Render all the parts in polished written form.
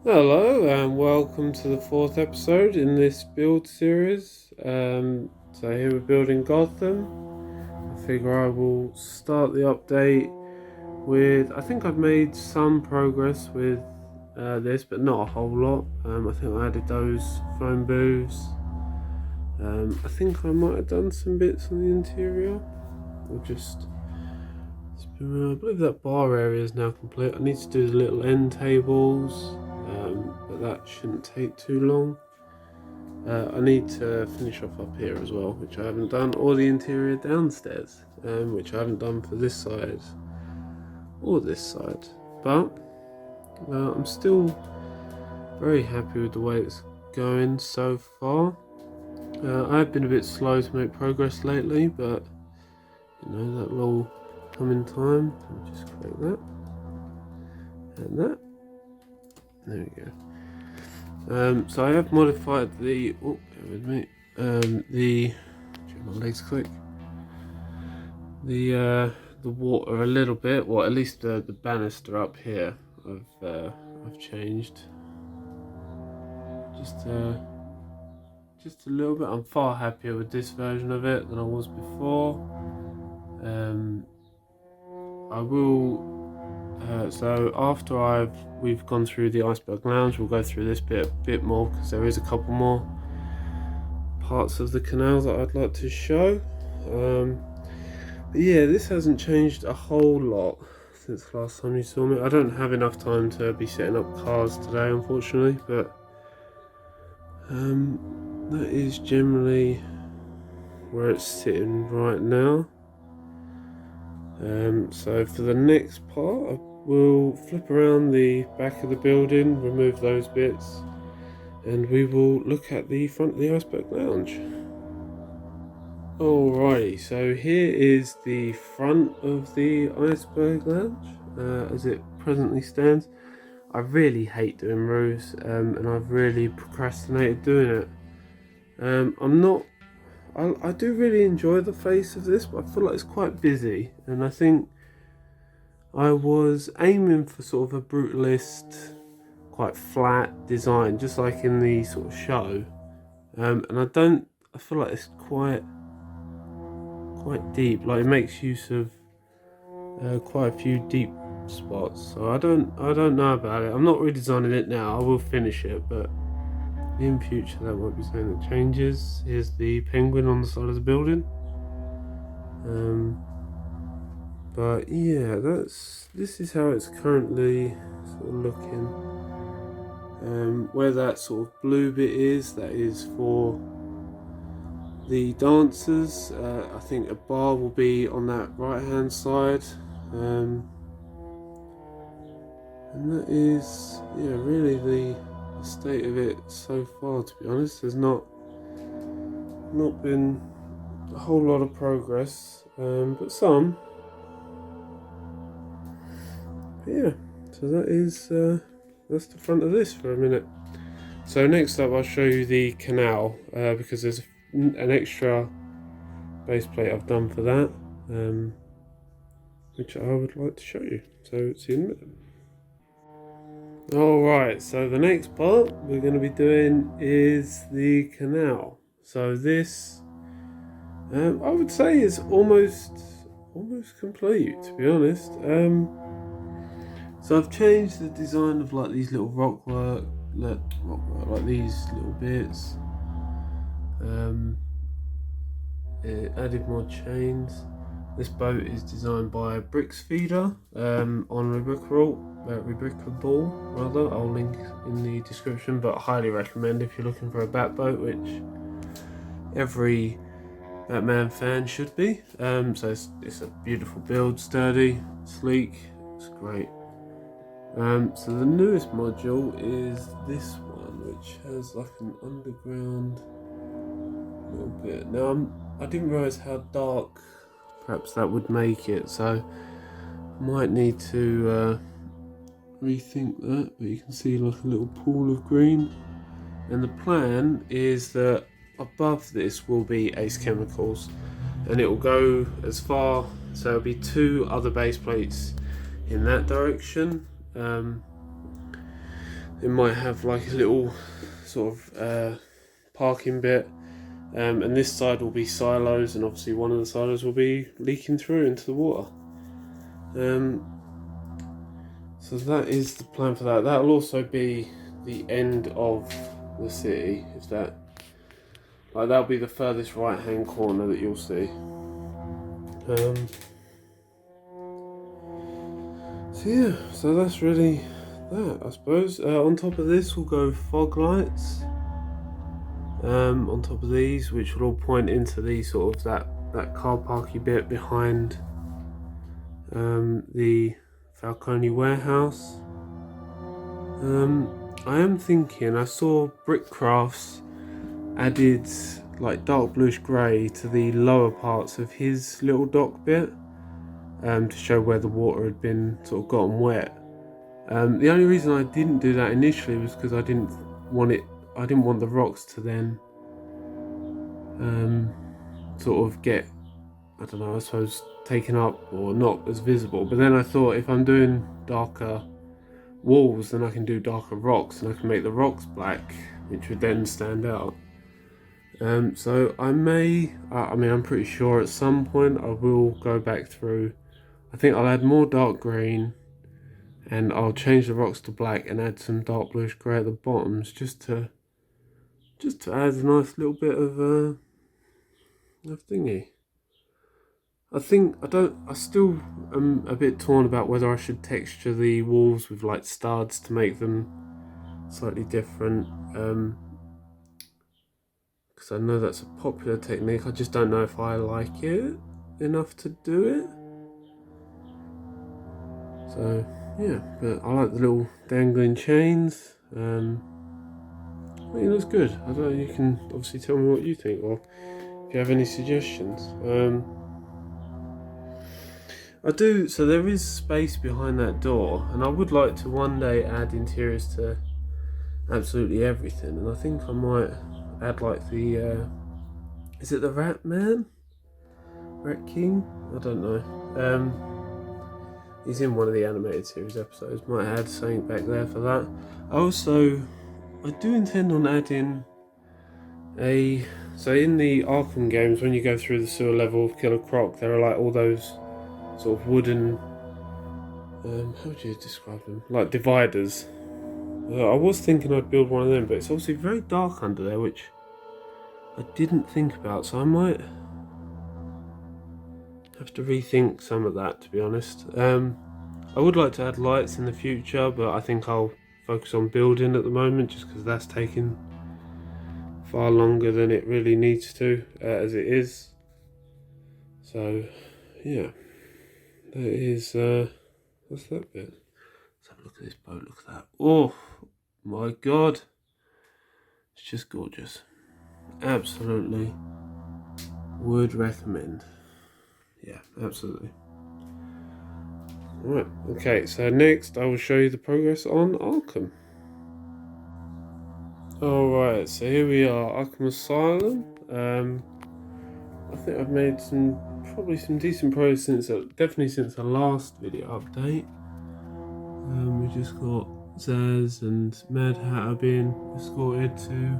Hello and welcome to the fourth episode in this build series. So here we're building Gotham. I figure I will start the update with, I think I've made some progress with this, but not a whole lot. I think I added those phone booths. I think I might have done some bits on the interior. Or just spin around. I believe that bar area is now complete. I need to do the little end tables. But that shouldn't take too long. I need to finish off up here as well, which I haven't done, or the interior downstairs, which I haven't done for this side or this side. But I'm still very happy with the way it's going so far. I've been a bit slow to make progress lately, but you know that will all come in time. I'll just create that and that. There we go. So I have modified the. Oh, bear with me. My legs quick. The water a little bit, or at least the banister up here. I've changed. Just a little bit. I'm far happier with this version of it than I was before. I will. So after we've gone through the Iceberg Lounge, we'll go through this bit a bit more because there is a couple more parts of the canal that I'd like to show. But yeah, this hasn't changed a whole lot since the last time you saw me. I don't have enough time to be setting up cars today, unfortunately, but that is generally where it's sitting right now. So for the next part, we'll flip around the back of the building, remove those bits, and we will look at the front of the Iceberg Lounge. Alrighty, so here is the front of the Iceberg Lounge as it presently stands. I really hate doing roofs, and I've really procrastinated doing it. I do really enjoy the face of this, but I feel like it's quite busy, and I think I was aiming for sort of a brutalist, quite flat design, just like in the sort of show. And I feel like it's quite deep. Like it makes use of quite a few deep spots. So I don't know about it. I'm not redesigning it now. I will finish it, but in future that might be something that changes. Here's the penguin on the side of the building. But yeah, this is how it's currently sort of looking. Where that sort of blue bit is, that is for the dancers. I think a bar will be on that right hand side. And that is, yeah, really the state of it so far, to be honest. There's not been a whole lot of progress, but some. But yeah, so that is that's the front of this for a minute. So next up I'll show you the canal, because there's an extra base plate I've done for that, which I would like to show you. So see you in a minute. Alright, so the next part we're going to be doing is the canal. So this, I would say, is almost complete, to be honest. So I've changed the design of like these little rock work, like these little bits. It added more chains. This boat is designed by Bricks Feeder on Rebrickable rather. I'll link in the description, but I highly recommend if you're looking for a Batboat, which every Batman fan should be. So it's a beautiful build, sturdy, sleek, it's great. So the newest module is this one, which has like an underground little bit. Now I didn't realise how dark perhaps that would make it, so I might need to rethink that, but you can see like a little pool of green, and the plan is that above this will be Ace Chemicals, and it will go as far, so there'll be two other base plates in that direction. it might have like a little sort of parking bit, and this side will be silos, and obviously one of the silos will be leaking through into the water. So that is the plan for that. That'll also be the end of the city, if that, like, that'll be the furthest right hand corner that you'll see. So yeah, so that's really that, I suppose. On top of this will go fog lights, on top of these, which will all point into the sort of that car parky bit behind the Falcone warehouse. I am thinking, I saw Brickcrafts added like dark bluish grey to the lower parts of his little dock bit, to show where the water had been sort of gotten wet. The only reason I didn't do that initially was because I didn't want the rocks to then sort of get, I don't know, I suppose taken up or not as visible. But then I thought, if I'm doing darker walls, then I can do darker rocks, and I can make the rocks black, which would then stand out. So I mean, I'm pretty sure at some point I will go back through. I think I'll add more dark green, and I'll change the rocks to black and add some dark bluish grey at the bottoms, just to add a nice little bit of thingy. I still am a bit torn about whether I should texture the walls with like studs to make them slightly different, because I know that's a popular technique. I just don't know if I like it enough to do it. So yeah, but I like the little dangling chains. I think it looks good. I don't know, you can obviously tell me what you think, or if you have any suggestions. So there is space behind that door, and I would like to one day add interiors to absolutely everything, and I think I might add like the, is it the Rat Man? Rat King? I don't know. He's in one of the animated series episodes, might add something back there for that. I do intend on adding so in the Arkham games, when you go through the sewer level of Killer Croc, there are like all those sort of wooden, how would you describe them? Like dividers. I was thinking I'd build one of them, but it's obviously very dark under there, which I didn't think about, so I might have to rethink some of that, to be honest. I would like to add lights in the future, but I think I'll focus on building at the moment, just because that's taking far longer than it really needs to, as it is. So yeah, that is what's that bit? Let's have a look at this boat. Look at that. Oh my god, it's just gorgeous. Absolutely would recommend. Yeah, absolutely. Right, okay, so next I will show you the progress on Arkham. Alright, so here we are, Arkham Asylum. I think I've made probably some decent progress definitely since the last video update. We just got Zaz and Mad Hatter being escorted to,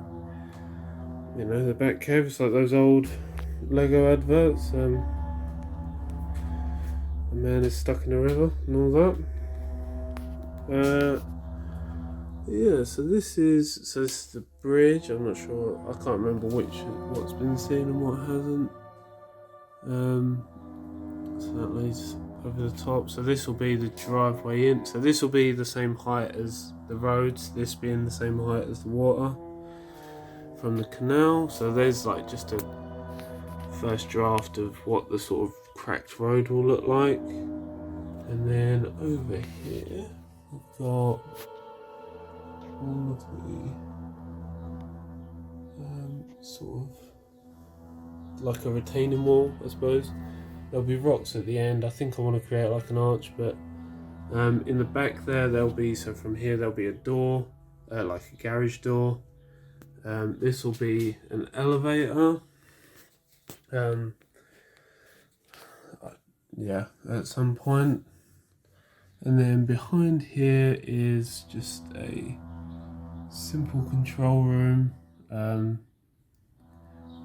the back cave. It's like those old LEGO adverts. The man is stuck in a river and all that. Yeah, so this is the bridge. I'm not sure, I can't remember what's been seen and what hasn't. So that leads over the top. So this will be the driveway in. So this will be the same height as the roads, this being the same height as the water from the canal. So there's like just a first draft of what the sort of cracked road will look like. And then over here we've got all of the sort of like a retaining wall, I suppose. There'll be rocks at the end. I think I want to create like an arch, but in the back there'll be, so from here there'll be a door, like a garage door. This will be an elevator. Yeah, at some point. And then behind here is just a simple control room.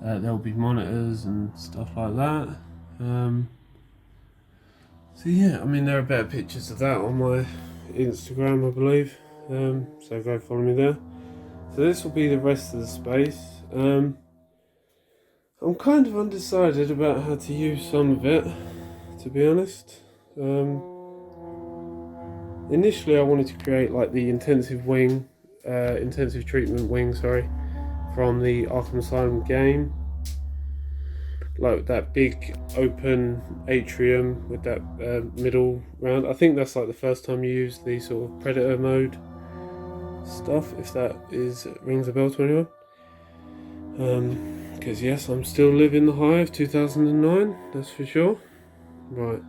There'll be monitors and stuff like that. So yeah, I mean there are better pictures of that on my Instagram, I believe. So go follow me there. So this will be the rest of the space. I'm kind of undecided about how to use some of it, to be honest. Initially I wanted to create like the intensive treatment wing, from the Arkham Asylum game. Like that big open atrium with that middle round. I think that's like the first time you use the sort of predator mode stuff, if that rings a bell to anyone. Because yes, I'm still living the high of 2009, that's for sure. Right.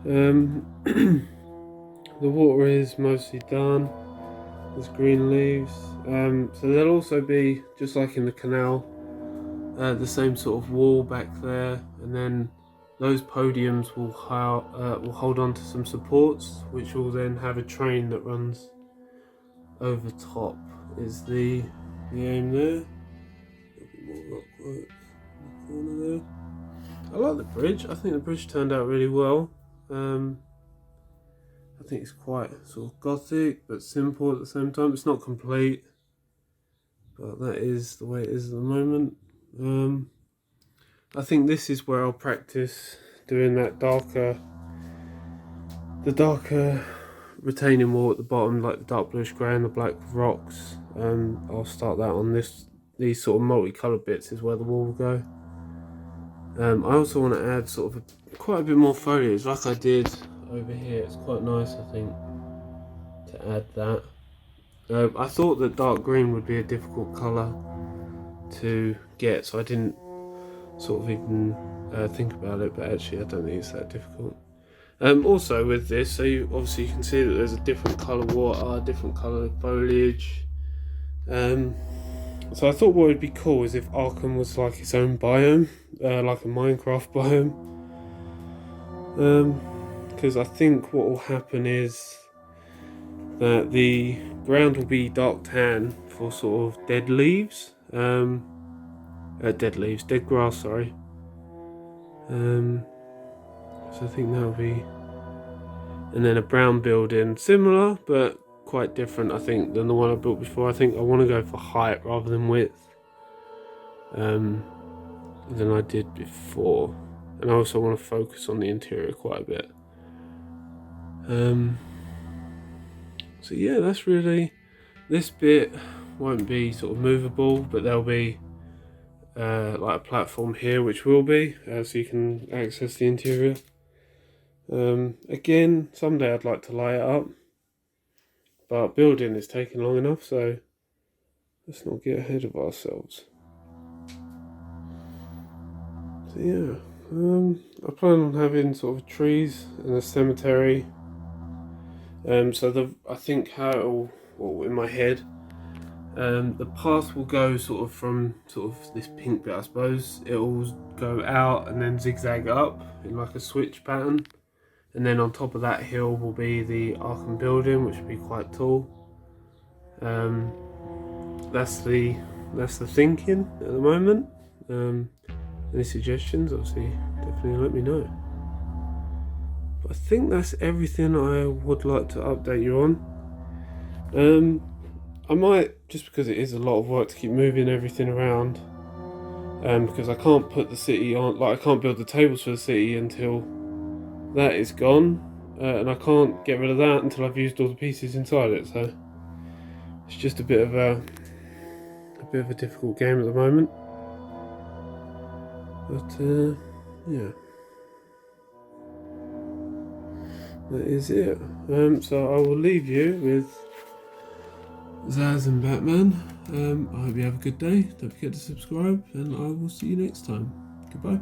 The water is mostly done. There's green leaves. So there'll also be, just like in the canal, the same sort of wall back there, and then those podiums will hold on to some supports, which will then have a train that runs over top. Is the aim there? A bit more rockwork in the corner there. I like the bridge. I think the bridge turned out really well. I think it's quite sort of gothic but simple at the same time. It's not complete, but that is the way it is at the moment. I think this is where I'll practice doing that darker retaining wall at the bottom, like the dark bluish grey and the black rocks. I'll start that on these sort of multicoloured bits is where the wall will go. I also want to add sort of quite a bit more foliage like I did over here. It's quite nice, I think, to add that. I thought that dark green would be a difficult colour to get, so I didn't sort of even think about it, but actually I don't think it's that difficult. Also with this, so you can see that there's a different colour water, different colour foliage. So I thought what would be cool is if Arkham was like its own biome, like a Minecraft biome. Because I think what will happen is that the ground will be dark tan for sort of dead grass, sorry. So I think that'll be, and then a brown building, similar but quite different, I think, than the one I built before. I think I want to go for height rather than width, than I did before, and I also want to focus on the interior quite a bit. So yeah, that's really, this bit won't be sort of movable, but there'll be like a platform here which will be, so you can access the interior. Again, someday I'd like to light it up, but building is taking long enough, so let's not get ahead of ourselves. So yeah, I plan on having sort of trees and a cemetery. So I think how it'll, well, in my head, the path will go sort of from sort of this pink bit, I suppose. It'll go out and then zigzag up in like a switch pattern, and then on top of that hill will be the Arkham building, which will be quite tall. That's the thinking at the moment. Any suggestions, obviously, definitely let me know. But I think that's everything I would like to update you on. I might, just because it is a lot of work to keep moving everything around, because I can't put the city on, like I can't build the tables for the city until that is gone, and I can't get rid of that until I've used all the pieces inside it, so it's just a bit of a difficult game at the moment. But yeah, that is it. So I will leave you with Zaz and Batman. I hope you have a good day. Don't forget to subscribe, and I will see you next time. Goodbye.